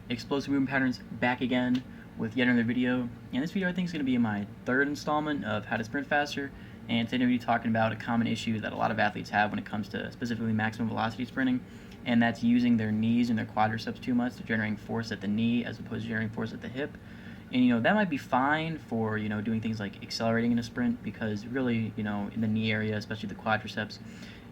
Explosive movement patterns back again with yet another video. And this video I think is going to be my third installment of how to sprint faster. And today we're going to be talking about a common issue that a lot of athletes have when it comes to specifically maximum velocity sprinting, and that's using their knees and their quadriceps too much to generating force at the knee as opposed to generating force at the hip. And that might be fine for doing things like accelerating in a sprint, because really in the knee area, especially the quadriceps,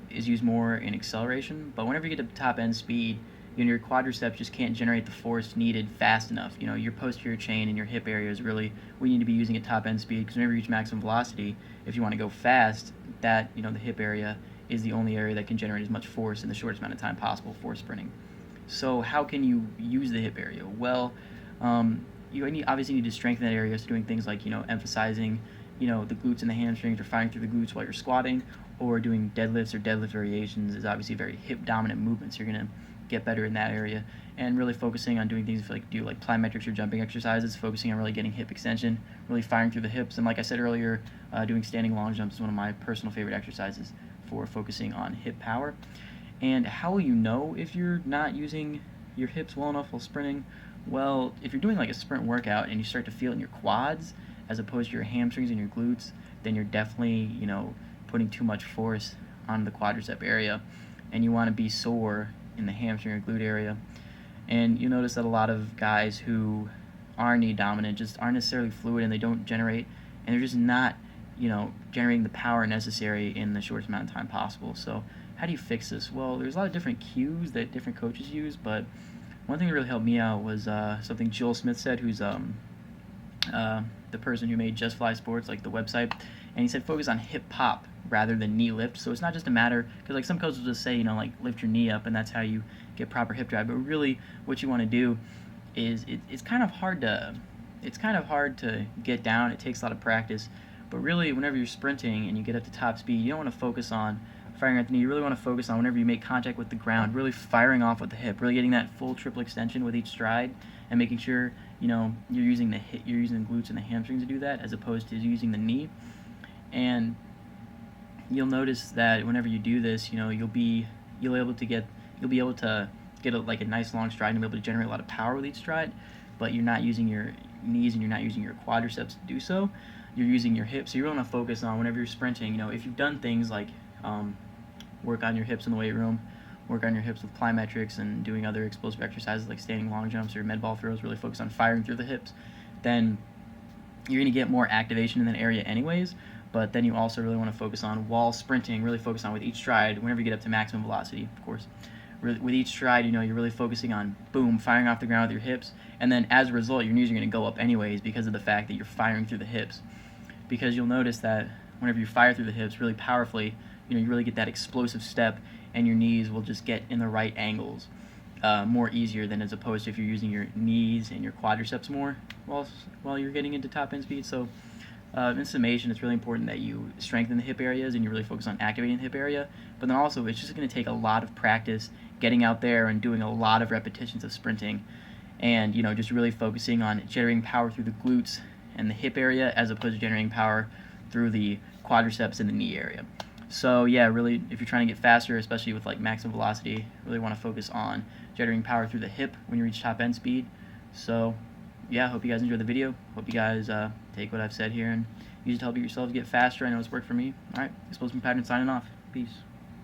is used more in acceleration. But whenever you get to top end speed, your quadriceps just can't generate the force needed fast enough. Your posterior chain and your hip area is really what you need to be using at top end speed, because whenever you reach maximum velocity, if you want to go fast, that the hip area is the only area that can generate as much force in the shortest amount of time possible for sprinting. So how can you use the hip area? Well, you obviously need to strengthen that area, so doing things like emphasizing the glutes and the hamstrings, or firing through the glutes while you're squatting, or doing deadlifts or deadlift variations is obviously a very hip dominant movement, so you're going to get better in that area. And really focusing on doing things like plyometrics or jumping exercises, focusing on really getting hip extension, really firing through the hips. And like I said earlier, doing standing long jumps is one of my personal favorite exercises for focusing on hip power. And how will you know if you're not using your hips well enough while sprinting? Well, if you're doing like a sprint workout and you start to feel it in your quads as opposed to your hamstrings and your glutes, then you're definitely putting too much force on the quadricep area, and you want to be sore in the hamstring or glute area. And you notice that a lot of guys who are knee dominant just aren't necessarily fluid, and they don't generate, and they're just not generating the power necessary in the shortest amount of time possible. So how do you fix this? Well, there's a lot of different cues that different coaches use, but one thing that really helped me out was something Joel Smith said, who's the person who made Just Fly Sports, like the website. And he said focus on hip pop rather than knee lift. So it's not just a matter, because like some coaches will just say like lift your knee up and that's how you get proper hip drive, but really what you want to do is it's kind of hard to get down. It takes a lot of practice, but really whenever you're sprinting and you get up to top speed, you don't want to focus on firing at the knee. You really want to focus on whenever you make contact with the ground, really firing off with the hip, really getting that full triple extension with each stride, and making sure you're using the glutes and the hamstrings to do that, as opposed to using the knee. And you'll notice that whenever you do this, you'll be able to get like a nice long stride and be able to generate a lot of power with each stride. But you're not using your knees and you're not using your quadriceps to do so. You're using your hips. So you really want to focus on, whenever you're sprinting, if you've done things like work on your hips in the weight room, work on your hips with plyometrics and doing other explosive exercises like standing long jumps or med ball throws, really focus on firing through the hips, then you're going to get more activation in that area anyways. But then you also really want to focus on, while sprinting, really focus on with each stride, whenever you get up to maximum velocity, of course, with each stride, you're really focusing on, boom, firing off the ground with your hips. And then as a result, your knees are going to go up anyways, because of the fact that you're firing through the hips. Because you'll notice that whenever you fire through the hips really powerfully, you really get that explosive step, and your knees will just get in the right angles more easier than as opposed to if you're using your knees and your quadriceps more while you're getting into top end speed. So in summation, it's really important that you strengthen the hip areas and you really focus on activating the hip area. But then also, it's just going to take a lot of practice getting out there and doing a lot of repetitions of sprinting, and just really focusing on generating power through the glutes and the hip area, as opposed to generating power through the quadriceps and the knee area. So yeah, really, if you're trying to get faster, especially with like maximum velocity, really want to focus on generating power through the hip when you reach top end speed. So yeah, hope you guys enjoyed the video. Hope you guys take what I've said here and use it to help yourselves get faster. I know it's worked for me. All right, Explosive Pattern signing off. Peace.